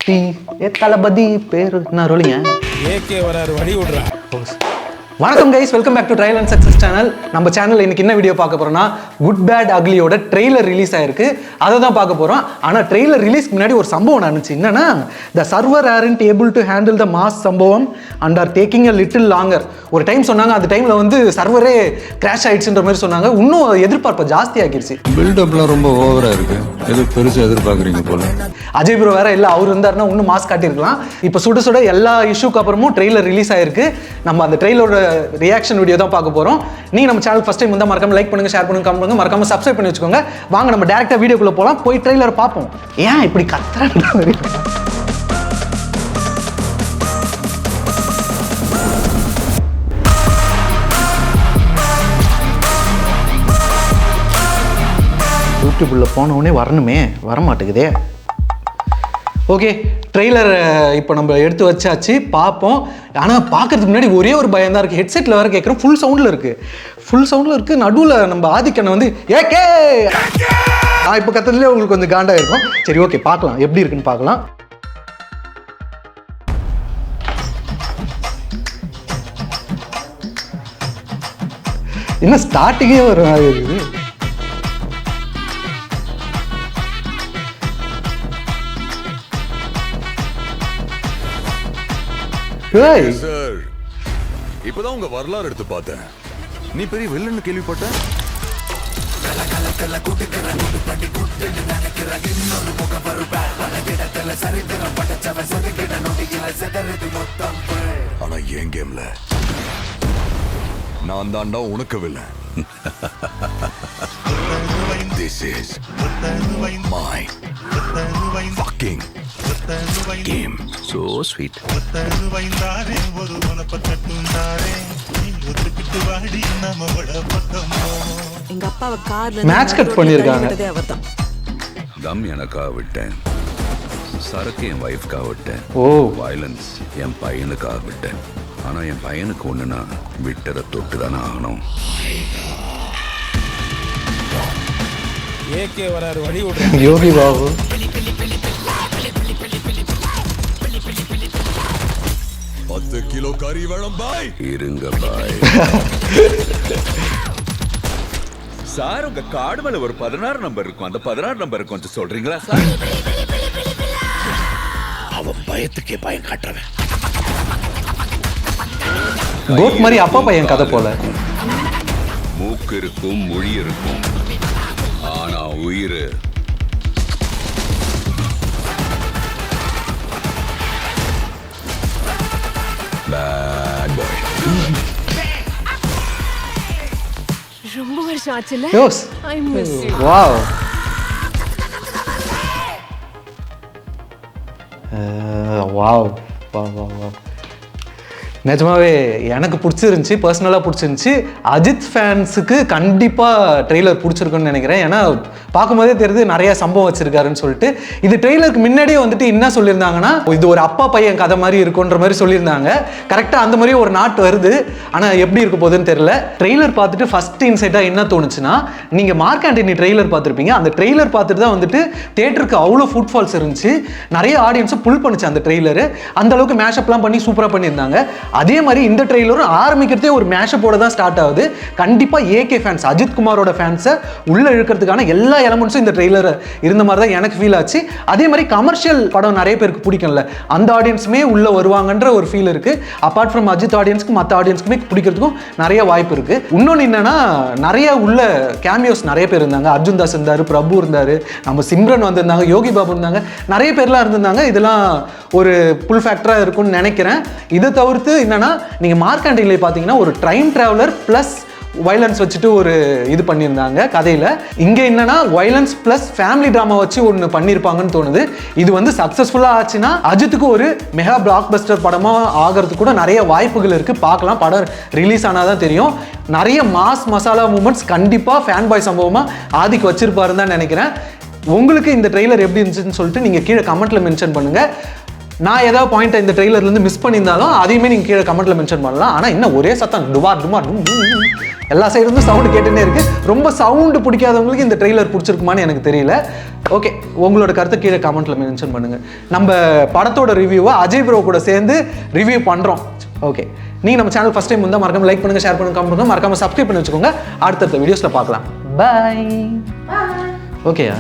தளபதி பேரு நான் ரோலிங்க. ஏகே வராரு வழி விடுறா. வணக்கம் guys, welcome back to trial and success channel. நம்ம சேனலில் இன்னைக்கு என்ன வீடியோ பார்க்க போறோம்னா, குட் பேட் அக்லியோட ட்ரெய்லர் ரிலீஸ் ஆயிருக்கு. அதை தான் பார்க்க போறோம். ஆனால் ட்ரெய்லர் ரிலீஸ்க்கு முன்னாடி ஒரு சம்பவம் நடந்துச்சு. என்னன்னா, the server aren't able to handle the mass சம்பவம் and are taking a little longer. ஒரு டைம் சொன்னாங்க, அந்த டைம்ல வந்து சர்வரே கிராஷ் ஆயிடுச்சுன்ற மாதிரி சொன்னாங்க. இன்னும் எதிர்பார்ப்பு ஜாஸ்தி ஆகிடுச்சு. பில்டப்லாம் ரொம்ப ஓவரா இருக்கு. எது பெருசா எதிர்பார்க்குறீங்க போல. அஜய் ப்ரோ வேற இல்லை, அவர் இருந்தாருன்னா இன்னும் மாஸ் காட்டியிருக்கலாம். இப்போ சுட சுட எல்லா இஷ்யூக்கு அப்புறமும் ட்ரெய்லர் ரிலீஸ் ஆயிருக்கு. நம்ம அந்த ட்ரெய்லரோட ரியாக்ஷன் வீடியோ தான் பார்க்க போறோம். நீங்க நம்ம சேனல் ஃபர்ஸ்ட் டைம் வந்தா மறக்காம லைக் பண்ணுங்க, ஷேர் பண்ணுங்க, கமெண்ட் பண்ணுங்க, மறக்காம சப்ஸ்கிரைப் பண்ணி வச்சுக்கோங்க. வாங்க நம்ம டைரக்டா வீடியோக்குள்ள போலாம். போய் ட்ரெய்லர் பார்ப்போம். ஏன் இப்படி கத்துறாங்க? யூடியூப்ல போனவுடனே வரணுமே, வர மாட்டேங்குதே. ஓகே, ட்ரெய்லர் இப்போ நம்ம எடுத்து வச்சாச்சு, பார்ப்போம். ஆனால் பார்க்கறதுக்கு முன்னாடி ஒரே ஒரு பயம் தான் இருக்குது. ஹெட்செட்டில் வேறு கேட்குறோம், ஃபுல் சவுண்டில் இருக்குது. நடுவில் நம்ம ஆதிக்கண்ணை வந்து ஏகே நான் இப்போ கத்துறதுலேயே உங்களுக்கு கொஞ்சம் காண்டாக இருக்கும். சரி, ஓகே, பார்க்கலாம் எப்படி இருக்குன்னு பார்க்கலாம். இன்னும் ஸ்டார்டிங்கே ஒரு மாதிரி இருக்குது. சார், இப்பதான் உங்க வரலாறு எடுத்து பார்த்தேன். நீ பெரிய வில்லன்னு கேள்விப்பட்டேன். ஆனா என் கேம்ல நான் தாண்டா உனக்கு villain. This is my fucking game. So sweet. எங்க அப்பாவை கார்ல மேட்ச் கட் பண்ணிருக்காங்க. தம் எனக்காக விட்டேன், சரக்கு என் வைஃப்காக விட்டேன், வயலன்ஸ் என் பையனுக்காக விட்டேன். ஆனா என் பையனுக்கு ஒண்ணுனா விட்டரை தொட்டு தானே ஆகணும். ஏகே வராரு வழி விடுறா. யோகி பாபு கிலோ கறி வேணும் பாய். இருங்க பாய். சார், உங்க கார்டு மேல ஒரு 16 நம்பர் இருக்கும். அந்த 16 நம்பர் கொஞ்சம் சொல்றீங்களா சார்? அவன் பயத்துக்கே பயம் காட்டுறவன். கோட் மாதிரி அப்பா பையன் கதை போல. மூக்கு இருக்கும், மொழி இருக்கும், ஆனா உயிர் bad boy. ரொம்ப வருஷம் ஆச்சுல. யோஸ் I miss you. Wow. Wow wow wow. நிஜமாவே எனக்கு பிடிச்சிருந்துச்சி, பர்சனலாக பிடிச்சிருந்துச்சி. அஜித் ஃபேன்ஸுக்கு கண்டிப்பாக ட்ரெய்லர் பிடிச்சிருக்குன்னு நினைக்கிறேன். ஏன்னா பார்க்கும்போதே தெரியுது நிறைய சம்பவம் வச்சிருக்காருன்னு சொல்லிட்டு. இது ட்ரெய்லருக்கு முன்னாடியே வந்துட்டு என்ன சொல்லியிருந்தாங்கன்னா, இது ஒரு அப்பா பையன் கதை மாதிரி இருக்குன்ற மாதிரி சொல்லியிருந்தாங்க. கரெக்டாக அந்த மாதிரி ஒரு நாட் வருது. ஆனால் எப்படி இருக்க போகுதுன்னு தெரியல. ட்ரெய்லர் பார்த்துட்டு ஃபர்ஸ்ட் இன்சைட்டாக என்ன தோணுச்சுன்னா, நீங்கள் மார்க் ஆண்டனி ட்ரெய்லர் பார்த்துருப்பீங்க. அந்த ட்ரெய்லர் பார்த்துட்டு தான் வந்துட்டு தேட்டருக்கு அவ்வளோ ஃபுட்ஃபால்ஸ் இருந்துச்சு. நிறைய ஆடியன்ஸை புல் பண்ணுச்சு அந்த ட்ரெய்லரு. அந்த அளவுக்கு மேஷப்லாம் பண்ணி சூப்பராக பண்ணியிருந்தாங்க. அதே மாதிரி இந்த ட்ரெய்லரும் ஆரம்பிக்கிறதே ஒரு மேஷப்போட தான் ஸ்டார்ட் ஆகுது. கண்டிப்பாக ஏகே ஃபேன்ஸ், அஜித் குமாரோட ஃபேன்ஸை உள்ள இழுக்கிறதுக்கான எல்லா எலமெண்ட்ஸும் இந்த ட்ரெய்லர் இருந்த மாதிரி தான் எனக்கு ஃபீல் ஆச்சு. அதே மாதிரி கமர்ஷியல் படம் நிறைய பேருக்கு பிடிக்கும்ல, அந்த ஆடியன்ஸுமே உள்ள வருவாங்கன்ற ஒரு ஃபீல் இருக்கு. அப்பார்ட் ஃப்ரம் அஜித் ஆடியன்ஸ்க்கு மற்ற ஆடியன்ஸ்க்குமே பிடிக்கிறதுக்கும் நிறைய வாய்ப்பு இருக்கு. இன்னொன்று என்னன்னா, நிறைய உள்ள கேமியோஸ் நிறைய பேர் இருந்தாங்க. அர்ஜுன் தாஸ் இருந்தாரு, பிரபு இருந்தாரு, நம்ம சிம்ரன் வந்திருந்தாங்க, யோகி பாபு இருந்தாங்க, நிறைய பேர்லாம் இருந்திருந்தாங்க. இதெல்லாம் ஒரு புல் ஃபேக்டராக இருக்கும்னு நினைக்கிறேன். இதை தவிர்த்து என்னன்னா, நீங்கள் மார்க் ஆண்டனியில் பார்த்தீங்கன்னா ஒரு டைம் டிராவலர் ப்ளஸ் வயலன்ஸ் வச்சுட்டு ஒரு இது பண்ணியிருந்தாங்க கதையில். இங்கே என்னன்னா வயலன்ஸ் ப்ளஸ் ஃபேமிலி ட்ராமா வச்சு ஒன்று பண்ணியிருப்பாங்கன்னு தோணுது. இது வந்து சக்ஸஸ்ஃபுல்லாக ஆச்சுன்னா அஜித்துக்கு ஒரு மெகா பிளாக் பஸ்டர் படமாக ஆகிறதுக்கு கூட நிறைய வாய்ப்புகள் இருக்குது. பார்க்கலாம், படம் ரிலீஸ் ஆனால் தான் தெரியும். நிறைய மாஸ் மசாலா மூமெண்ட்ஸ் கண்டிப்பாக ஃபேன் பாய் சம்பவமாக ஆதிக்கு வச்சிருப்பாருன்னு தான் நினைக்கிறேன். உங்களுக்கு இந்த ட்ரெய்லர் எப்படி இருந்துச்சுன்னு சொல்லிட்டு நீங்கள் கீழே கமெண்ட்டில் மென்ஷன் பண்ணுங்கள். நான் ஏதாவது பாயிண்ட் இந்த ட்ரெய்லர்லேருந்து மிஸ் பண்ணியிருந்தாலும் அதையுமே நீங்கள் கீழே கமெண்ட்டில் மென்ஷன் பண்ணலாம். ஆனால் இன்னும் ஒரே சத்தம் டுபார் டுமார் எல்லா சைடு வந்து சவுண்டு கேட்டுன்னே இருக்குது. ரொம்ப சவுண்டு பிடிக்காதவங்களுக்கு இந்த ட்ரெய்லர் பிடிச்சிருக்குமான்னு எனக்கு தெரியல. ஓகே, உங்களோட கருத்தை கீழே கமெண்ட்ல மென்ஷன் பண்ணுங்க. நம்ம படத்தோட ரிவ்யூவை அஜய் ப்ரோ கூட சேர்ந்து ரிவ்யூ பண்றோம். ஓகே, நீங்க நம்ம சேனல் ஃபர்ஸ்ட் டைம் வந்தா மறக்காம லைக் பண்ணுங்க, ஷேர் பண்ணுங்க, கமெண்ட் பண்ணுங்க, மறக்காம சப்ஸ்கிரைப் பண்ணி வச்சுக்கோங்க. அடுத்தடுத்த வீடியோஸ்ல பார்க்கலாம். பை. ஓகேயா?